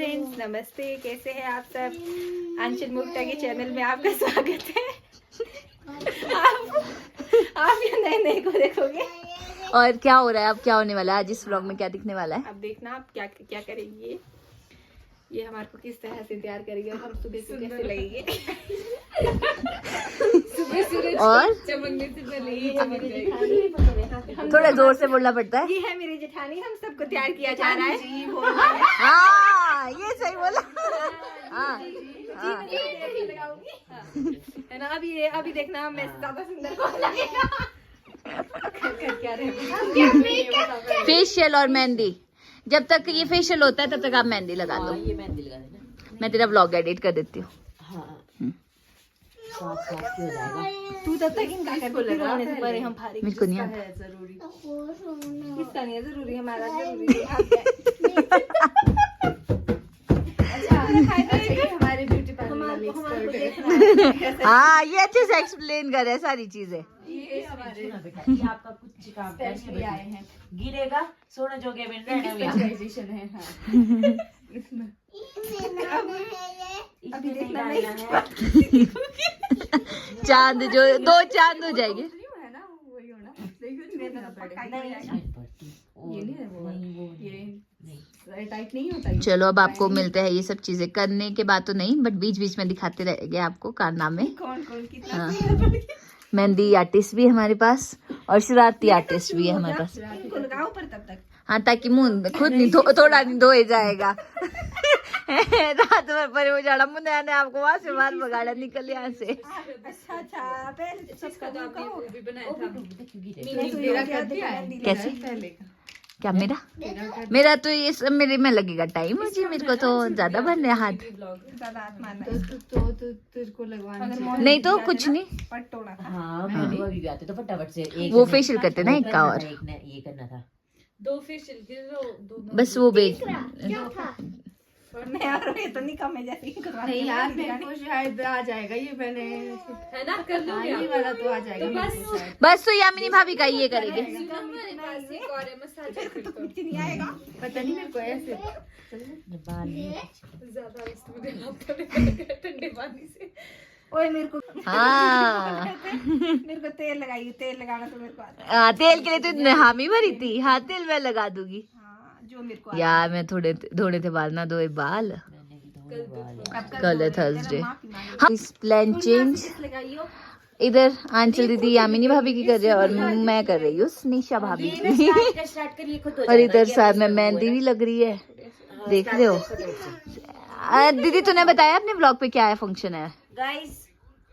Friends, नमस्ते। कैसे हैं आप सब? आंचल मुक्ता के चैनल में आपका स्वागत है। आप ये नए नए को देखोगे। और क्या हो रहा है, अब क्या होने वाला है, आज इस व्लॉग में क्या दिखने वाला है? अब देखना आप क्या क्या करेंगे। ये हमारे को किस तरह से तैयार करेंगे और हम सुबह सुबह कैसे लगेंगे। सुबह सूरज और चमकने से पहले ये चमक जाएगी। थोड़ा जोर से बोलना पड़ता है। ये है मेरी जेठानी, हम सबको तैयार किया जा रहा है। हाँ, ये सही बोला। हाँ, है ना। अभी देखना मैं ज्यादा सुंदर कौन लगेगा। फेशियल और मेहंदी, जब तक ये फेशियल होता है तब तक आप मेहंदी लगा दो। ये मेहंदी लगा देना। मैं तेरा व्लॉग एडिट कर देती हूँ। हाँ, साफ हो जाएगा। तू तब तक इनका कर लगाने से पहले हम फारिग। मुझको नहीं आता। है जरूरी। किसका नहीं है जरूरी, हमारा जरूरी है। अच्छा, ये हमारे ब्यूटी पार्लर में हाँ, ये अच्छे से एक्सप्लेन कर रहे हैं सारी चीजें। ये हमारे ये आपका कुछ काम स्पेशली आए हैं। गिरेगा सोना जो के बिन रहना भी स्पेशलाइजेशन है। हाँ। इसमें अभी देखना नहीं चांद जो 2 चांद हो जाएंगे। है ना, वही होना। ये नहीं है वो, ये टाइट नहीं होता। चलो, अब आपको मिलते हैं ये सब चीजें करने के बाद तो नहीं, बट बीच बीच में दिखाते रहेंगे आपको कारनामे। कौन कौन कितना हाँ। मेहंदी आर्टिस्ट भी है हमारे पास और शरारती आर्टिस्ट भी है हमारे पास। इनको लगाओ पर तब तक। हाँ, ताकि मुंह खुद नहीं थोड़ा नहीं धोए जाएगा। रात भर परे हो जाना मुंह ने आपको वहां से बाहर भगाड़ा, निकल यहाँ से। अच्छा, पहले सबका तो आपने वो भी बनाया था। मेरा कर दिया है कैसे? पहले क्या मेरा तो ये सब मेरे में लगेगा टाइम मुझे, मेरे को तो ज्यादा भरने हाथ। ज्यादा हाथ मारना तो तुझको लगवाना नहीं तो कुछ नहीं, पट तोड़ा था। हाँ, वो भी आते तो फटाफट से एक वो फेशियल करते ना एक का, और एक ने ये करना था। 2 फेशियल के दो बस वो बेच। मैं यार ये तो नहीं कम है जैसे नहीं यार, मेरे को शायद आ जाएगा ये, मैंने है ना कर लूं क्या? ये वाला तो आ जाएगा तो बस तो यामिनी भाभी का ये करेंगे। हमारे पास एक और है मसाज तो कुछ नहीं आएगा, पता नहीं मेरे को ऐसे बाल ज्यादा इसमें देना पड़ेगा ठंडे पानी से। ओए मेरे को हाँ, मेरे को तेल लगाइए, तेल लगाना तो मेरे को आता है। हाँ, तेल के लिए तो इतने हामी भरी थी। हाँ, तेल मैं लगा दूंगी। हाँ, जो मेरे को यार मैं धोने थे बाल, ना धोए बाल। कल है थर्सडे। हाँ, प्लान चेंज। इधर आंचल दीदी यामिनी भाभी की कर रही है और मैं कर रही हूँ निशा भाभी की। स्टार्ट करिए खुद। और इधर साथ में मेहंदी भी लग रही है, देख रहे हो। दीदी तूने बताया अपने ब्लॉग पे क्या है फंक्शन है? गाइस,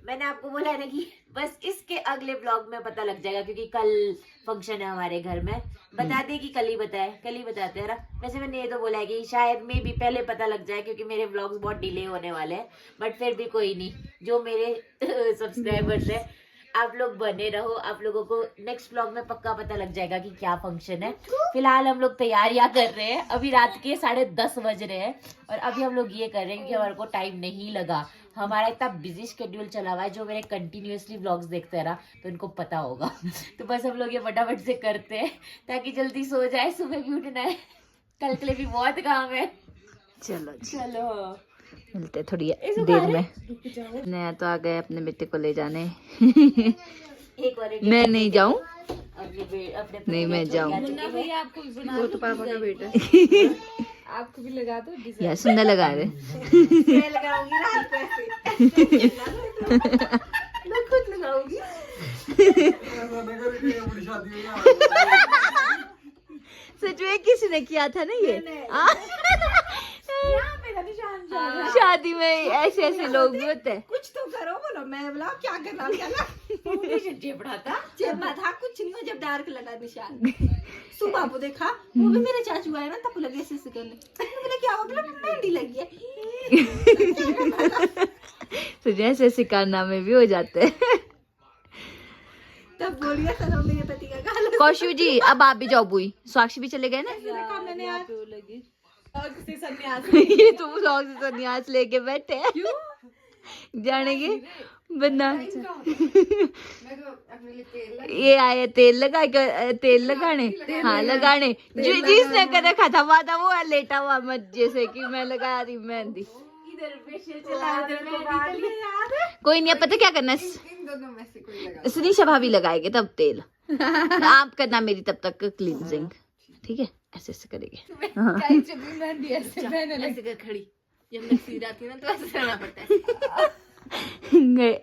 मैंने आपको बोला है ना कि बस इसके अगले ब्लॉग में पता लग जाएगा, क्योंकि कल फंक्शन है हमारे घर में। बता दे कि कल ही बताते हैं ना। वैसे मैंने ये तो बोला है कि शायद में भी पहले पता लग जाए, क्योंकि मेरे ब्लॉग्स बहुत डिले होने वाले हैं। बट फिर भी कोई नहीं, जो मेरे सब्सक्राइबर्स है, आप लोग बने रहो। आप लोगों को नेक्स्ट ब्लॉग में पक्का पता लग जाएगा कि क्या फंक्शन है। फिलहाल हम लोग तैयारियां कर रहे हैं। अभी रात के 10:30 बज रहे हैं और अभी हम लोग ये कर रहे हैं कि हमारे को टाइम नहीं लगा। हमारा इतना बिजी शेड्यूल चला हुआ है, जो मेरे कंटिन्यूअसली व्लॉग्स देखते हैं ना तो इनको पता होगा। तो बस हम लोग ये फटाफट से करते हैं ताकि जल्दी सो जाए, सुबह भी उठना है, कल के लिए भी बहुत काम है। चलो मिलते थोड़ी देर में। नया तो आ गए अपने बेटे को ले जाने। एक बार मैं नहीं जाऊं, अपने नहीं मैं जाऊं। आपको भी वो तो पापा का बेटा आपको भी लगा दो। यार सुंदर लगा रहे। मैं लगाऊंगी रात को ऐसे। मैं खुद लगाऊंगी। सच में किसी ने किया था ना ये। यहाँ पे निशान शादी में ऐसे ऐसे लोग भी होते हैं। कुछ तो करो, बोलो। मैं बोला क्या करना क्या ना जेबड़ा था कुछ नहीं हो, जब डार्क लगा निशान। सुबह को देखा, वो भी मेरे चाचू आए ना, तब लगे ऐसे करने। बोले क्या हो, बोला मेहंदी लगी है। तो ऐसे ऐसे कारनामे भी हो जाते हैं। तब बोलिए सर मेरे पति का गाल। कौशु जी, अब आप भी जाओ बुई। साक्षी भी चले गए ना। मैंने यार लगी से सन्यास ये तुम व्लॉग से सन्यास लेके बैठे हैं। जाने के बना ये आए तेल लगाने हाँ लगाने जिसने कर रखा था वादा वो है लेटा हुआ मत जैसे कि मैं लगा रही मेहंदी। कोई नहीं, पता क्या करना है, सुनीशा भाभी लगाएंगे तब तेल, आप करना मेरी तब तक क्लींजिंग, ठीक है? ऐसे ऐसे करेंगे।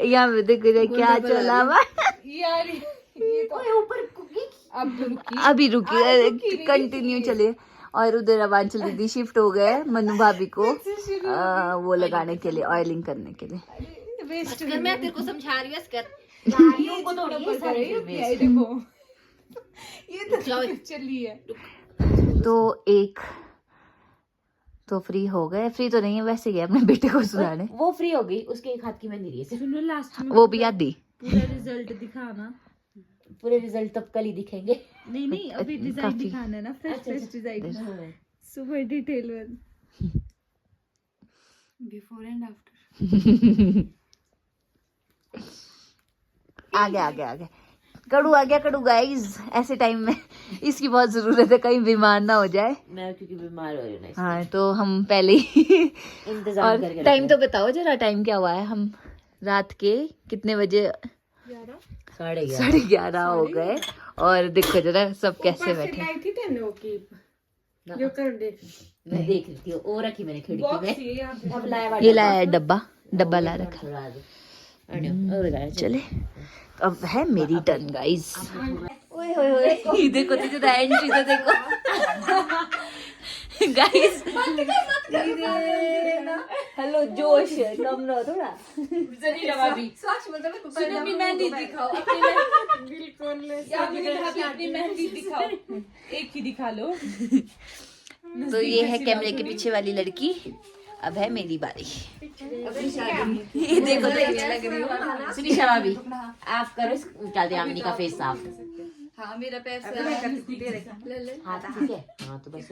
यहाँ पे देख रहे क्या चला हुआ अभी रुकी कंटिन्यू चले। और उधर अवांचल दीदी शिफ्ट हो गए मनु भाभी को वो लगाने के लिए, ऑयलिंग करने के लिए। मैं तेरे को समझा रही हूँ। तो एक तो फ्री हो गए, फ्री तो नहीं है वैसे गए अपने बेटे को सुलाने। वो फ्री हो गई, उसके एक हाथ की मेहंदी रही है। सुनो लास्ट में वो भी याद दी। पूरा रिजल्ट दिखाना। पूरे रिजल्ट तब कल ही दिखेंगे। नहीं अभी डिजाइन दिखाना है ना, फ्रेश डिजाइन सुपर डिटेल में, बिफोर एंड आफ्टर। आगे कड़ू आ गया, कड़ू गाइस ऐसे टाइम में इसकी बहुत जरूरत है, कहीं बीमार ना हो जाए। मैं क्योंकि बीमार हो रही हूँ। हाँ तो हम पहले ही इंतजाम करके टाइम तो बताओ जरा, टाइम क्या हुआ है? हम रात के कितने बजे? 11:30 हो गए। और देखो जरा सब कैसे बैठे। मैं देख रही थी, वो रखी मैंने खिड़की में। ये लाया डब्बा ला रखा। चले अब है मेरी टर्न गाइस। ओए देखो एंट्री तो देखो गाइस। हेलो जोश कम रहो थोड़ा। अपनी मेहंदी दिखाओ, अपनी मेहंदी दिखाओ, एक ही दिखा लो। तो ये है कैमरे के पीछे वाली लड़की, अब है मेरी बारी। ये देखो सुनीशा भाभी आप करो, निकाल दे आमिनी का फेस साफ। हाँ मेरा पैर से हाँ ठीक है। हाँ तो बस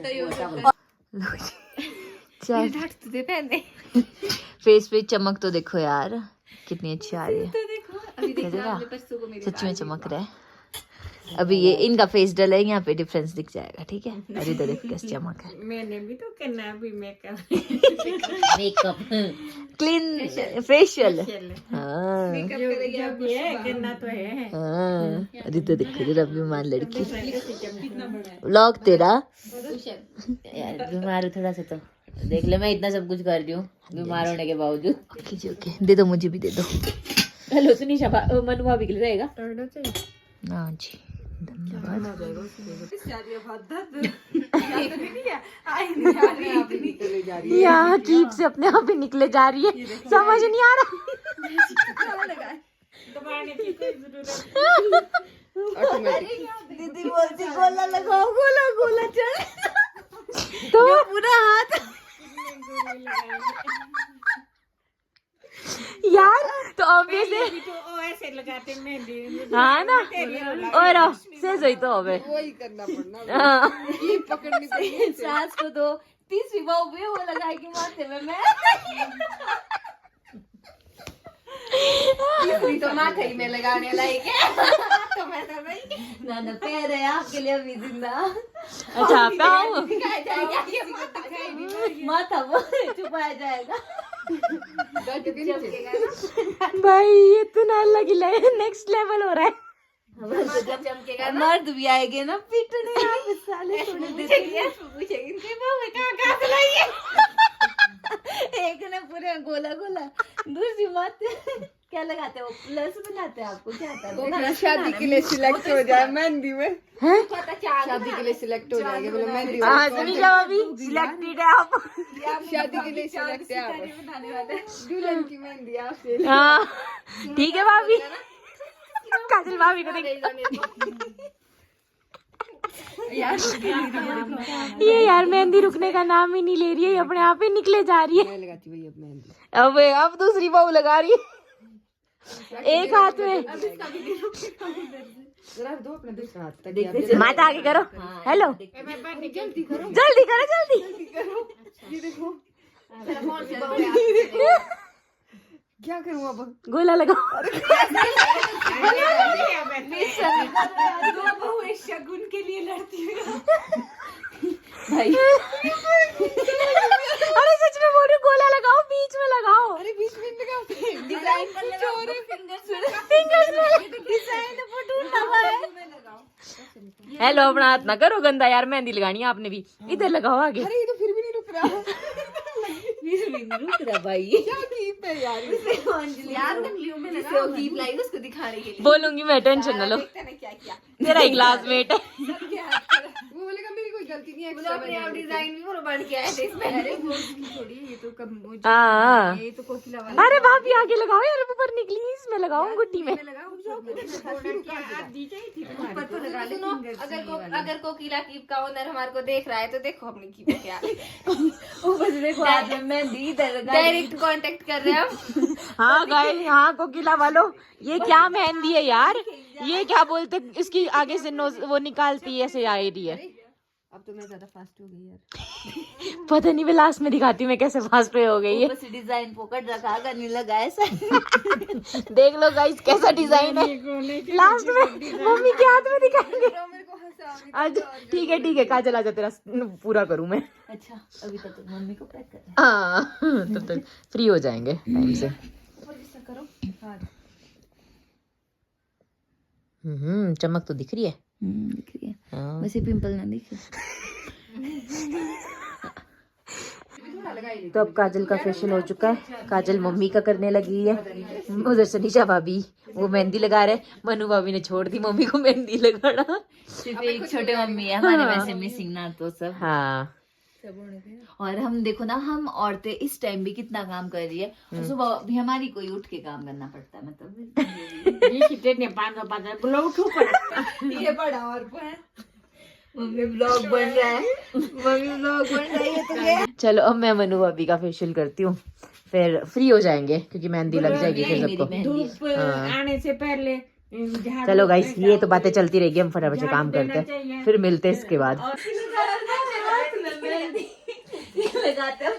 फेस पे चमक तो देखो यार कितनी अच्छी आ रही है। सच में चमक रहा है। अभी ये इनका फेस डल है, यहाँ पे डिफरेंस दिख जाएगा, ठीक है? और इधर देखो कैसे चमक है। मैंने भी तो करना है अभी मेकअप क्लीन फेशियल। हाँ करना तो है। हाँ अरे तो देखो जरा बीमार लड़की। व्लॉग तेरा यार बीमार हूँ थोड़ा सा, तो देख ले मैं इतना सब कुछ कर रही हूँ बीमार होने के बावजूद। ओके दे दो, मुझे भी दे दो। हेलो सुनीशा मनु भाभी के लिए रहेगा। हाँ जी धन्यवाद। यहाँ कीप से अपने आप ही निकले जा रही है, समझ नहीं आ रहा। दीदी बोलती गोला लगाओ, गोला चल तो पूरा हाथ यार तो ऑब्वियसली ऐसे लगाते मेहंदी। हाँ ना, और से सही तो हमें वही करना पड़ना, ये पकड़नी पड़ेगी। सास को दो, तीसरी बहू भी वो लगाएगी माथे में। मैं तीसरी तो माथे में लगाने लायक है। तो मैं तो भाई ना पैर है आपके लिए अभी जिंदा। अच्छा पाँव माथा वो छुपाया जाएगा। भाई ये तो ना लगी नेक्स्ट लेवल हो रहा है। मर्द भी आएंगे ना पीटने साले एक ने पूरे गोला दूसरी बात क्या लगाते हो, प्लस बनाते हैं आपको क्या आता है? शादी के लिए सिलेक्ट हो जाए मेहंदी में, शादी के लिए सिलेक्ट हो जाएंगे बोलो मेहंदी। हाँ सुनीशा भाभी सिलेक्टेड है आप, शादी के लिए सिलेक्ट है आप, दुल्हन की मेहंदी आपसे। हाँ ठीक है भाभी, काजल भाभी को देख ये यार मेहंदी रुकने का नाम ही नहीं ले रही है, अपने आप ही निकले जा रही है। लगाती भाई अब मेहंदी, अब दूसरी बहू लगा रही है एक हाथ में। जरा दो अपने दूसरा हाथ तक, माता आगे करो। हेलो जल्दी करो, जल्दी करो जल्दी। ये देखो क्या करूँ अब? गोला लगाओ। दो बहू इस शगुन के लिए लड़ती है भाई अरे सच में बोल रही हूँ, गोला लगाओ, बीच में लगाओ। अरे बीच में लगाते हैं डिजाइन पर लगाओ, फिंगर्स में डिजाइन पर टूटा हुआ है। हेलो, अपना हाथ ना करो गंदा यार, मेहंदी लगानी है आपने भी। इधर लगाओ आगे। अरे ये तो फिर भी नहीं रुक रहा। फिर भी नहीं रुक रहा भाई। क्या कीप है यार? यार नकलियों में लगा हुआ है। लाई उसको दिखाने के लिए। बोलूंगी मैं, टेंशन न लो। देखते ना क्या किया। तेरा ही क्लासमेट है। वो बोलेगा मेरी कोई गलती नहीं है। अपने आप डिजाइन भी पूरा बन के आए थे इसमें। अरे वो उसकी थोड़ी है, ये तो कम हाँ। ये तो कोकिला वाला। अरे भाभी आगे लगाओ यार, ऊपर निकली इसमें लगाओ अंगूठी में। अगर कोकिला कीप का ओनर हमारे को देख रहा है तो देखो हमने कीप क्या। मेहंदी डायरेक्ट कांटेक्ट कर रहे हैं हम। हाँ गाइस, हाँ कोकिला वालों, ये क्या मेहंदी है यार, ये क्या बोलते, इसकी आगे से वो निकालती है, ऐसे आ रही है। अब तो मैं ज्यादा फास्ट हो गई यार। पता नहीं, मैं लास्ट में दिखाती हूँ मैं कैसे फास्ट हो गई है। ऊपर से डिजाइन पकड़ रखा, नहीं लगा ऐसा। देख लो गाइस कैसा डिजाइन है। लास्ट में मम्मी के हाथ में दिखाएंगे। अच्छा ठीक है काजल, आजा तेरा पूरा करूँ मैं। अच्छा अभी तक तो मम्मी को पैक कर। हाँ तब तक फ्री हो जाएंगे टाइम से। चमक तो दिख रही है। दिख रही है। हाँ। वैसे पिंपल ना दिखे। तो अब काजल का फेशियल हो चुका है, काजल मम्मी का करने लगी है। उधर से निशा भाभी वो मेहंदी लगा रहे, मनु भाभी ने छोड़ दी मम्मी को मेहंदी लगाना। सिर्फ एक छोटे मम्मी है हमारे वैसे मिसिंग ना, तो सब। हाँ और हम देखो ना, हम औरतें इस टाइम भी कितना काम कर रही है, और सुबह भी हमारी कोई उठ के काम करना पड़ता है, मतलब ये बड़ा और मम्मी ब्लॉग बन रहा है, मम्मी ब्लॉग बन रही है तो चलो अब मैं मनु भाभी का फेशियल करती हूँ, फिर फ्री हो जाएंगे क्योंकि मेहंदी लग जाएगी फिर सबको। धूप आने से पहले चलो गाइस, ये तो बातें चलती रहेगी, हम फटाफट से काम करते हैं, फिर मिलते हैं इसके बाद। लगाते हैं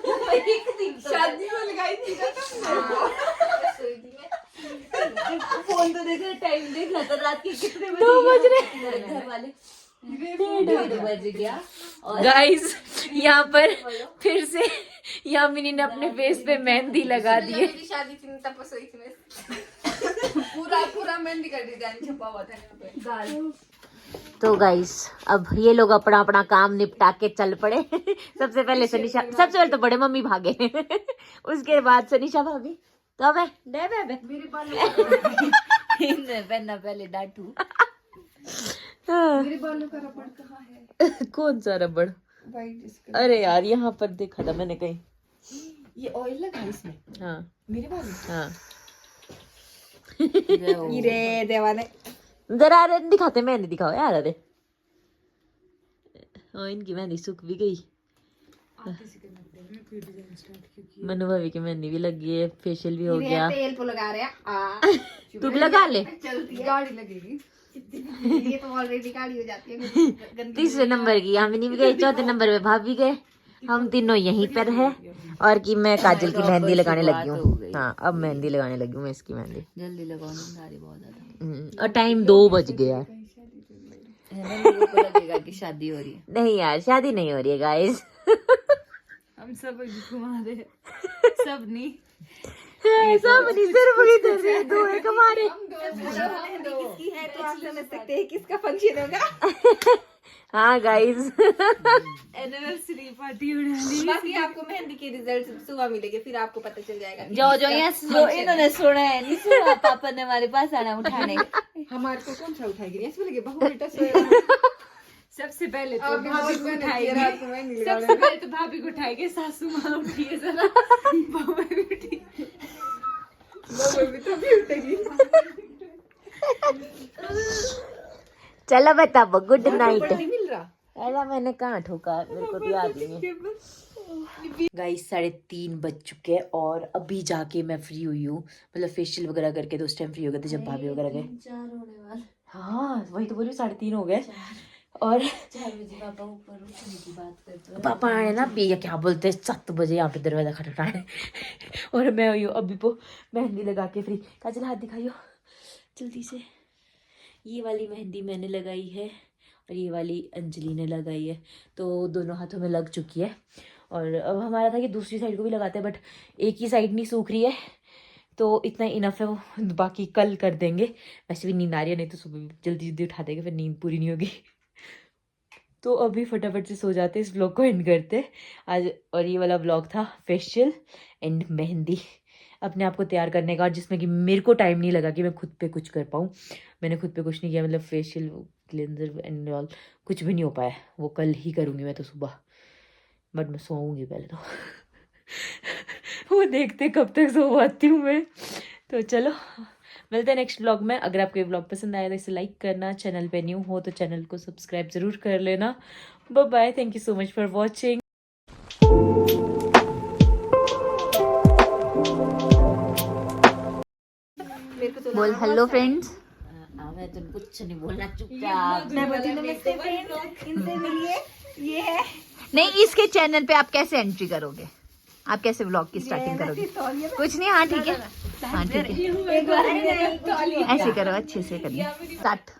शादी में लगाई थी ना फोन तो देख रहे, टाइम देख रहा था, रात के कितने 2 बज रहे घर वाले 1:30 बज गया। और गाइस यहाँ पर फिर से यामिनी ने अपने फेस पे मेहंदी लगा दी है। शादी थी तब सोई थी मैं। पूरा मेहंदी का डिजाइन छपा हुआ था यहाँ पे। तो गाइस अब ये लोग अपना अपना काम निपटा के चल पड़े। सबसे पहले सनीशा, सबसे पहले तो बड़े मम्मी भागे। उसके बाद सनीशा भाभी, तो मैं मेरे बाल पहनना पहले डांटू। मेरे बालों का रबड़ कहाँ है? कौन सा रबड़? वाइट इसका। अरे यार यहाँ पर देखा था मैंने कहीं। ये ऑयल लगा है इसमें हाँ मेरे बाल में। हाँ रे देवा ने जरा अरे दिखाते, मेहंदी दिखाओ यार। अरे हाँ, इनकी मेहंदी सूख भी गई। मनु भाभी की मेहंदी भी लगी है, फेशियल भी हो गया। तेल को लगा रहे हैं। तू भी लगा ले। चलती है गाड़ी लगेगी। ये तो ऑलरेडी गाड़ी हो जाती है। 3 नंबर की यामिनी भी गई, 4थे नंबर पे भाभी गए, हम तीनों यहीं पर है। और कि मैं काजल की मेहंदी लगाने लगी हूँ। हाँ अब मेहंदी लगाने लगी हूँ मैं इसकी मेहंदी। जल्दी लगाओ ना, गाड़ी बहुत ज्यादा। और टाइम 2 बज गया है। मेरे को लगेगा कि शादी हो रही है। नहीं यार शादी नहीं हो रही है गाइस। हम सब घुमा रहे हैं। सब नहीं सब नहीं, सिर्फ इधर से 2 है हमारे। किसकी है तो आप समझ सकते हैं किसका फंक्शन होगा। हाँ गाइस एनिवर्सरी पार्टी उड़ानी। बाकी आपको मेहंदी के रिजल्ट सुबह मिलेंगे, फिर आपको पता चल जाएगा। जो यहाँ इन्होंने सुना है, नहीं सुना, पापा ने हमारे पास आना उठाने। हमारे को कौन सा उठाएगी? ऐसे बोलेंगे बहू बेटा सबसे पहले तो भाभी को उठाएंगे, सबसे पहले तो भाभी को उठाएंगे, सासू माँ उठिए जरा, बहू भी उठी, बहू भी तो भी उठेगी। चलो बता गुड नाइट। मिल रहा ऐसा मैंने कहाँ ठोका, मेरे को तो याद नहीं है। गाइस 3:30 बज चुके हैं और अभी जाके मैं फ्री हुई हूँ, मतलब फेशियल वगैरह करके। तो उस टाइम फ्री हो गए थे जब भाभी वगैरह गए। हाँ वही तो बोली, 3:30 हो गए। और 4 बजे पापा ऊपर उठने की बात करते हैं। पापा आए ना भैया क्या बोलते हैं 7 बजे यहाँ पे दरवाजा खटखटाए और मैं हुई हूँ अभी वो मेहंदी लगा के फ्री। काजल हाथ दिखाइयो जल्दी से। ये वाली मेहंदी मैंने लगाई है और ये वाली अंजलि ने लगाई है, तो दोनों हाथों में लग चुकी है। और अब हमारा था कि दूसरी साइड को भी लगाते हैं, बट एक ही साइड नहीं सूख रही है, तो इतना इनफ है, वो बाकी कल कर देंगे। वैसे भी नींद आ रही है, नहीं तो सुबह जल्दी जल्दी उठा देंगे, फिर नींद पूरी नहीं होगी। तो अभी फटाफट से सो जाते, इस ब्लॉग को एंड करते आज। और ये वाला ब्लॉग था फेशियल एंड मेहंदी अपने आप को तैयार करने का, और जिसमें कि मेरे को टाइम नहीं लगा कि मैं खुद पे कुछ कर पाऊँ। मैंने खुद पे कुछ नहीं किया, मतलब फेशियल क्लेंजर एंड ऑल कुछ भी नहीं हो पाया। वो कल ही करूँगी मैं तो सुबह, बट मैं सोऊंगी पहले तो वो देखते कब तक सो पाती हूँ मैं। तो चलो मिलते हैं नेक्स्ट ब्लॉग में। अगर आपको ये ब्लॉग पसंद आया तो इसे लाइक करना, चैनल पे न्यू हो तो चैनल को सब्सक्राइब जरूर कर लेना। Bye bye, thank you so much for watching. बोल हेलो फ्रेंड्स। मैं तो कुछ नहीं बोलना, चुपचाप मैं बोलती हूँ नमस्ते फ्रेंड्स, इनसे मिलिए। ये है नहीं, इसके चैनल पे आप कैसे एंट्री करोगे? आप कैसे व्लॉग की स्टार्टिंग करोगे? कुछ नहीं, हाँ ठीक है, हाँ ठीक है, एक बार ऐसे करो, अच्छे से करिए स्टार्ट।